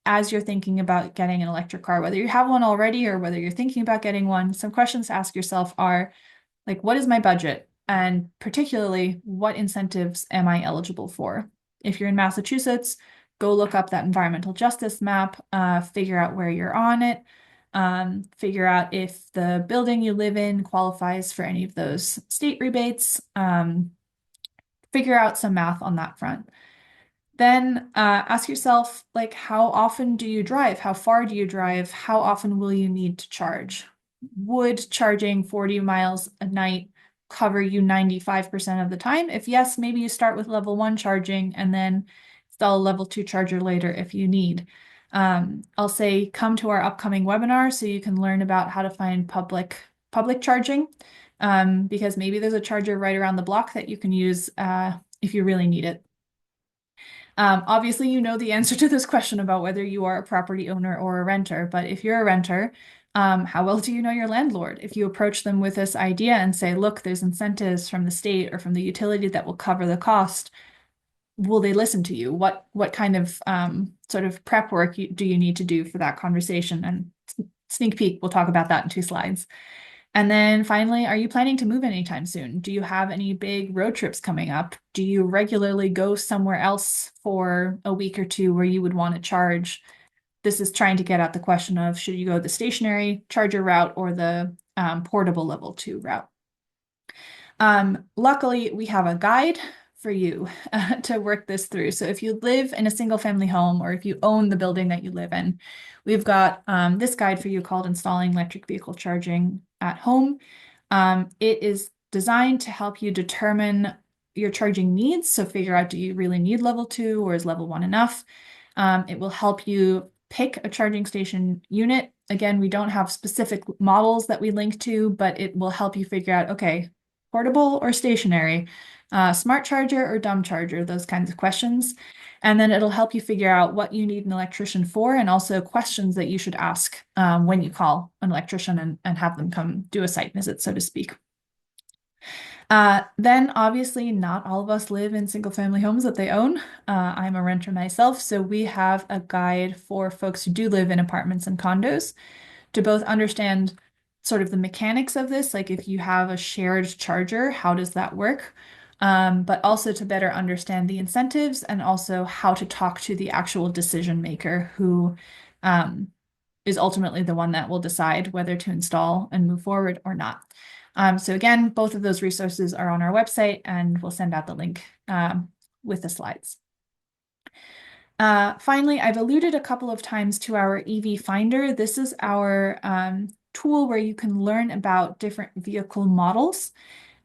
as you're thinking about getting an electric car, whether you have one already or whether you're thinking about getting one. Some questions to ask yourself are like, what is my budget? And particularly, what incentives am I eligible for? If you're in Massachusetts, go look up that environmental justice map, figure out where you're on it, figure out if the building you live in qualifies for any of those state rebates, figure out some math on that front. Then ask yourself, like, how often do you drive? How far do you drive? How often will you need to charge? Would charging 40 miles a night cover you 95% of the time? If yes, maybe you start with level 1 charging, and then install a level 2 charger later if you need. I'll say come to our upcoming webinar so you can learn about how to find public charging, because maybe there's a charger right around the block that you can use if you really need it. Obviously, you know the answer to this question about whether you are a property owner or a renter, but if you're a renter, how well do you know your landlord? If you approach them with this idea and say, look, there's incentives from the state or from the utility that will cover the cost, will they listen to you? What kind of sort of prep work do you need to do for that conversation? And sneak peek, we'll talk about that in 2 slides. And then finally, are you planning to move anytime soon? Do you have any big road trips coming up? Do you regularly go somewhere else for a week or two where you would want to charge? This is trying to get at the question of should you go the stationary charger route or the portable level 2 route? Luckily, we have a guide for you to work this through. So if you live in a single family home or if you own the building that you live in, we've got this guide for you called Installing Electric Vehicle Charging at Home. It is designed to help you determine your charging needs. So figure out, do you really need level 2 or is level 1 enough? It will help you pick a charging station unit. Again, we don't have specific models that we link to, but it will help you figure out, okay, portable or stationary, smart charger or dumb charger, those kinds of questions. And then it'll help you figure out what you need an electrician for and also questions that you should ask when you call an electrician and have them come do a site visit, so to speak. Then obviously not all of us live in single family homes that they own. I'm a renter myself, so we have a guide for folks who do live in apartments and condos to both understand sort of the mechanics of this, like if you have a shared charger, how does that work? But also to better understand the incentives and also how to talk to the actual decision maker who is ultimately the one that will decide whether to install and move forward or not. So again, both of those resources are on our website and we'll send out the link with the slides. Finally, I've alluded a couple of times to our EV Finder. This is our tool where you can learn about different vehicle models.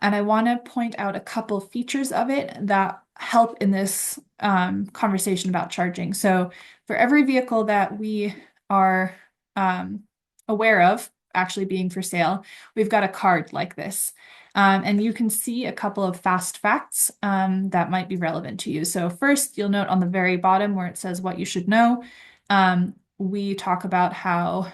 And I want to point out a couple features of it that help in this conversation about charging. So for every vehicle that we are aware of actually being for sale, we've got a card like this. And you can see a couple of fast facts that might be relevant to you. So first, you'll note on the very bottom where it says what you should know, we talk about how,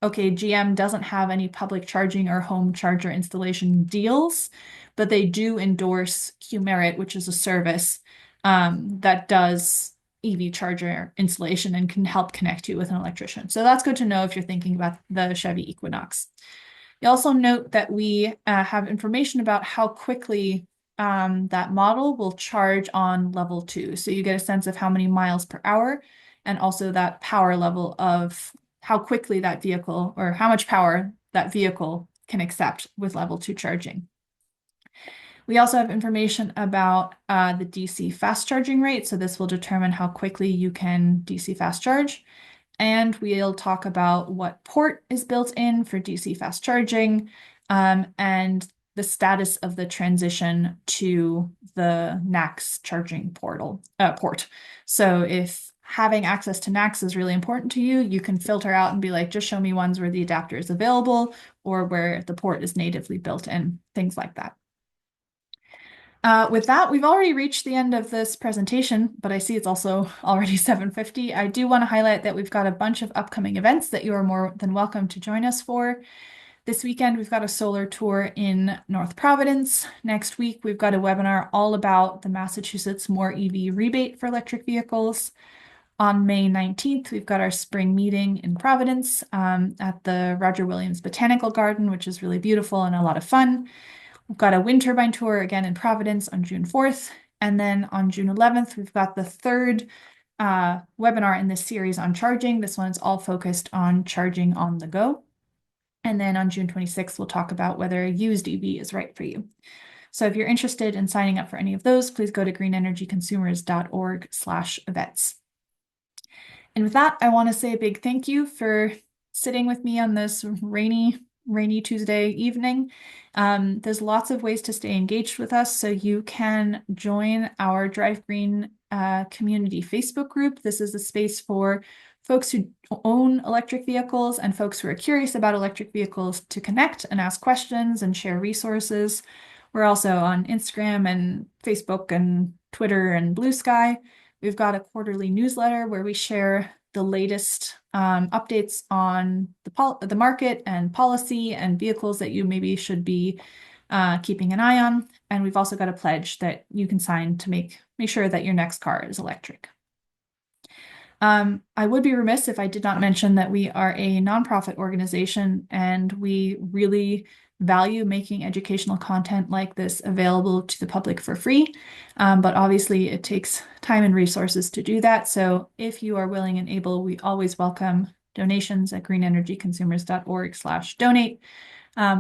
okay, GM doesn't have any public charging or home charger installation deals, but they do endorse Qmerit, which is a service that does EV charger installation and can help connect you with an electrician. So that's good to know if you're thinking about the Chevy Equinox. You also note that we have information about how quickly that model will charge on level 2. So you get a sense of how many miles per hour and also that power level of how quickly that vehicle or how much power that vehicle can accept with level 2 charging. We also have information about the DC fast charging rate. So this will determine how quickly you can DC fast charge. And we'll talk about what port is built in for DC fast charging and the status of the transition to the NACS charging port. So if having access to NACS is really important to you, you can filter out and be like, just show me ones where the adapter is available or where the port is natively built in, things like that. With that, we've already reached the end of this presentation, but I see it's also already 7:50. I do want to highlight that we've got a bunch of upcoming events that you are more than welcome to join us for. This weekend, we've got a solar tour in North Providence. Next week, we've got a webinar all about the Massachusetts More EV rebate for electric vehicles. On May 19th, we've got our spring meeting in Providence at the Roger Williams Botanical Garden, which is really beautiful and a lot of fun. We've got a wind turbine tour again in Providence on June 4th. And then on June 11th, we've got the third webinar in this series on charging. This one is all focused on charging on the go. And then on June 26th, we'll talk about whether a used EV is right for you. So if you're interested in signing up for any of those, please go to greenenergyconsumers.org/events. And with that, I want to say a big thank you for sitting with me on this rainy Tuesday evening. There's lots of ways to stay engaged with us. So you can join our Drive Green community Facebook group. This is a space for folks who own electric vehicles and folks who are curious about electric vehicles to connect and ask questions and share resources. We're also on Instagram and Facebook and Twitter and Blue Sky. We've got a quarterly newsletter where we share the latest updates on the market and policy and vehicles that you maybe should be keeping an eye on. And we've also got a pledge that you can sign to make sure that your next car is electric. I would be remiss if I did not mention that we are a nonprofit organization and we really value making educational content like this available to the public for free. But obviously it takes time and resources to do that. So if you are willing and able, we always welcome donations at greenenergyconsumers.org/donate.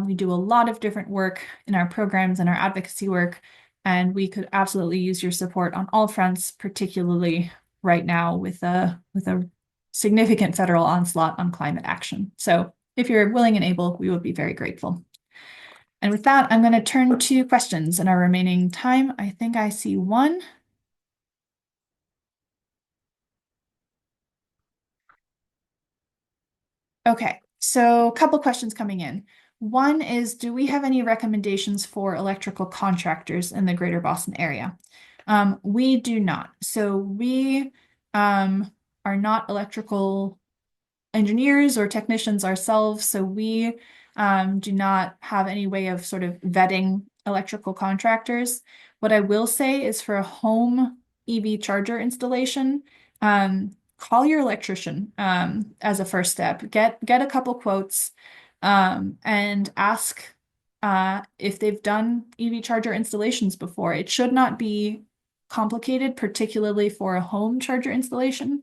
We do a lot of different work in our programs and our advocacy work, and we could absolutely use your support on all fronts, particularly right now with a significant federal onslaught on climate action. So if you're willing and able, we would be very grateful. And with that, I'm going to turn to questions in our remaining time. I think I see one. Okay, so a couple questions coming in. One is, do we have any recommendations for electrical contractors in the greater Boston area? We do not. So we are not electrical engineers or technicians ourselves, so we do not have any way of sort of vetting electrical contractors. What I will say is for a home EV charger installation, call your electrician as a first step. Get a couple quotes and ask if they've done EV charger installations before. It should not be complicated, particularly for a home charger installation.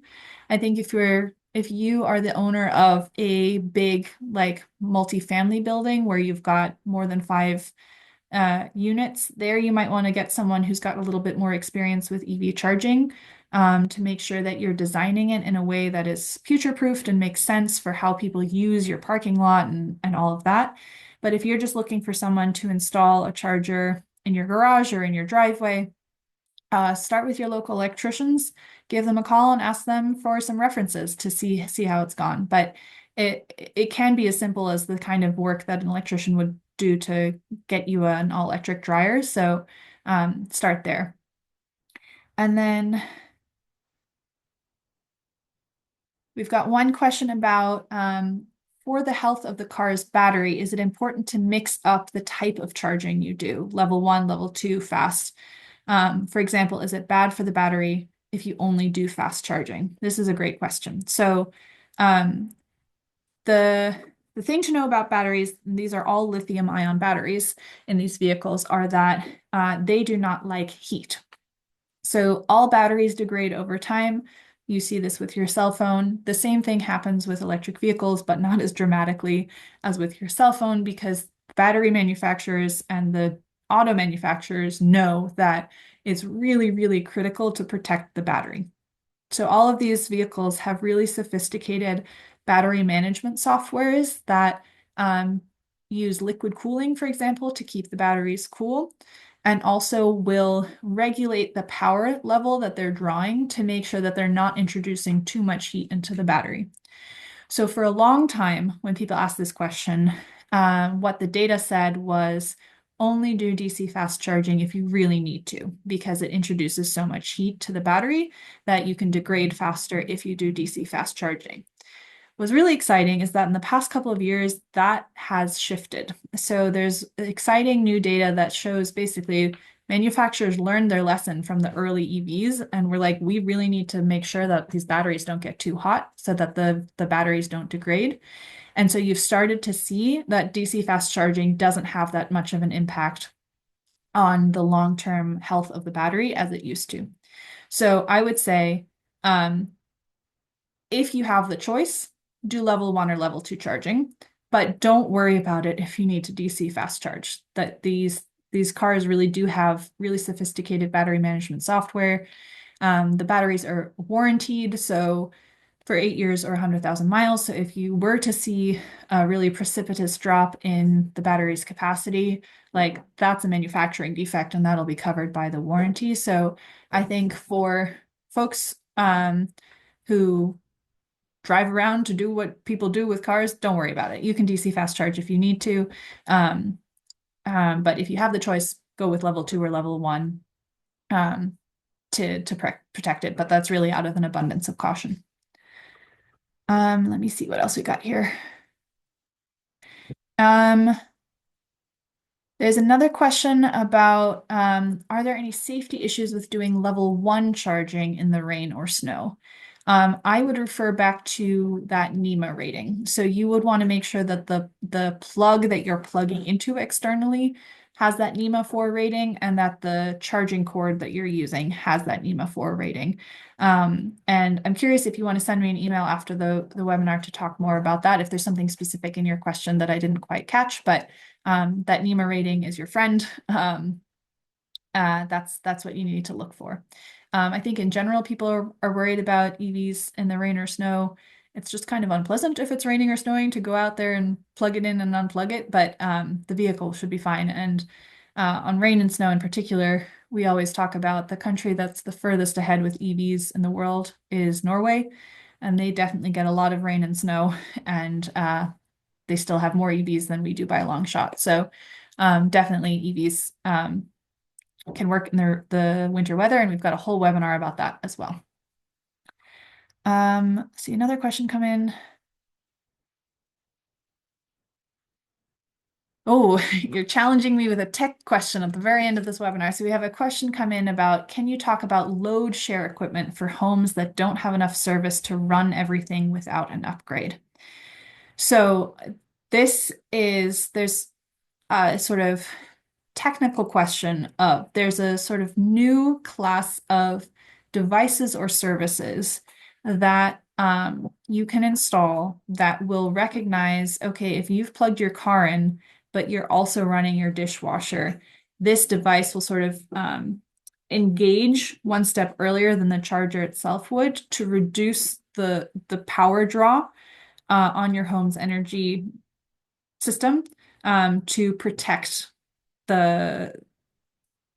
I think if you are the owner of a big like multifamily building where you've got more than 5 units there, you might want to get someone who's got a little bit more experience with EV charging to make sure that you're designing it in a way that is future-proofed and makes sense for how people use your parking lot and all of that. But if you're just looking for someone to install a charger in your garage or in your driveway, start with your local electricians, give them a call and ask them for some references to see how it's gone. But it can be as simple as the kind of work that an electrician would do to get you an all-electric dryer. So start there. And then we've got one question about for the health of the car's battery, is it important to mix up the type of charging you do, level 1, level 2, fast? For example, is it bad for the battery if you only do fast charging? This is a great question. So the thing to know about batteries, and these are all lithium-ion batteries in these vehicles, are that they do not like heat. So all batteries degrade over time. You see this with your cell phone. The same thing happens with electric vehicles, but not as dramatically as with your cell phone, because battery manufacturers and the auto manufacturers know that it's really, really critical to protect the battery. So all of these vehicles have really sophisticated battery management softwares that use liquid cooling, for example, to keep the batteries cool, and also will regulate the power level that they're drawing to make sure that they're not introducing too much heat into the battery. So for a long time, when people ask this question, what the data said was only do DC fast charging if you really need to, because it introduces so much heat to the battery that you can degrade faster if you do DC fast charging. What's really exciting is that in the past couple of years, that has shifted. So there's exciting new data that shows basically manufacturers learned their lesson from the early EVs, and we're like, we really need to make sure that these batteries don't get too hot so that the batteries don't degrade. And so you've started to see that DC fast charging doesn't have that much of an impact on the long-term health of the battery as it used to. So I would say, if you have the choice, do level 1 or level 2 charging, but don't worry about it if you need to DC fast charge. That these cars really do have really sophisticated battery management software. The batteries are warranted, so for 8 years or 100,000 miles. So if you were to see a really precipitous drop in the battery's capacity, like that's a manufacturing defect and that'll be covered by the warranty. So I think for folks who drive around to do what people do with cars, don't worry about it. You can DC fast charge if you need to. Um, but if you have the choice, go with level 2 or level 1 to protect it. But that's really out of an abundance of caution. Let me see what else we got here. There's another question about are there any safety issues with doing level 1 charging in the rain or snow? I would refer back to that NEMA rating. So you would want to make sure that the plug that you're plugging into externally has that NEMA 4 rating and that the charging cord that you're using has that NEMA 4 rating. And I'm curious if you want to send me an email after the webinar to talk more about that, if there's something specific in your question that I didn't quite catch, but that NEMA rating is your friend. That's what you need to look for. I think in general, people are worried about EVs in the rain or snow. It's just kind of unpleasant if it's raining or snowing to go out there and plug it in and unplug it, but the vehicle should be fine. And on rain and snow in particular, we always talk about the country that's the furthest ahead with EVs in the world is Norway, and they definitely get a lot of rain and snow, and they still have more EVs than we do by a long shot. So definitely EVs can work in the winter weather, and we've got a whole webinar about that as well. See another question come in. Oh, you're challenging me with a tech question at the very end of this webinar. So we have a question come in about, can you talk about load share equipment for homes that don't have enough service to run everything without an upgrade? So there's a sort of technical question of there's a sort of new class of devices or services that you can install that will recognize, okay, if you've plugged your car in, but you're also running your dishwasher, this device will sort of engage one step earlier than the charger itself would to reduce the power draw on your home's energy system to protect the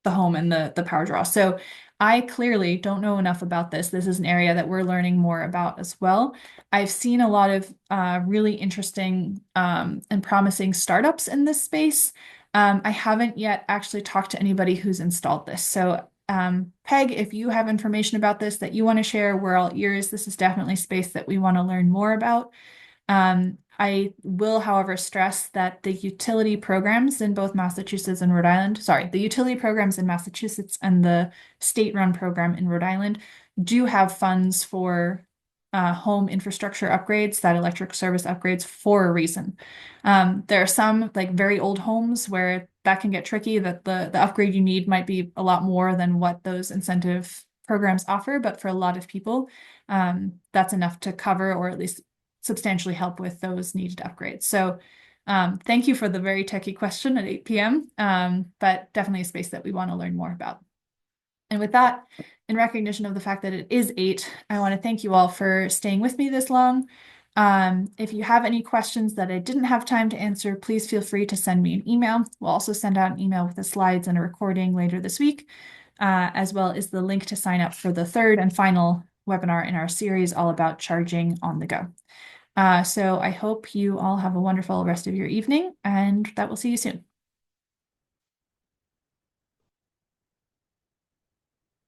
home and the power draw. So I clearly don't know enough about this. This is an area that we're learning more about as well. I've seen a lot of really interesting and promising startups in this space. I haven't yet actually talked to anybody who's installed this. So Peg, if you have information about this that you want to share, we're all ears. This is definitely space that we want to learn more about. I will, however, stress that the utility programs in both Massachusetts and Rhode Island, the utility programs in Massachusetts and the state-run program in Rhode Island do have funds for home infrastructure upgrades, that electric service upgrades for a reason. There are some like very old homes where that can get tricky, that the upgrade you need might be a lot more than what those incentive programs offer, but for a lot of people, that's enough to cover or at least substantially help with those needed upgrades. So thank you for the very techie question at 8 p.m., but definitely a space that we want to learn more about. And with that, in recognition of the fact that it is 8, I want to thank you all for staying with me this long. If you have any questions that I didn't have time to answer, please feel free to send me an email. We'll also send out an email with the slides and a recording later this week, as well as the link to sign up for the third and final webinar in our series all about charging on the go. So I hope you all have a wonderful rest of your evening, and that we'll see you soon.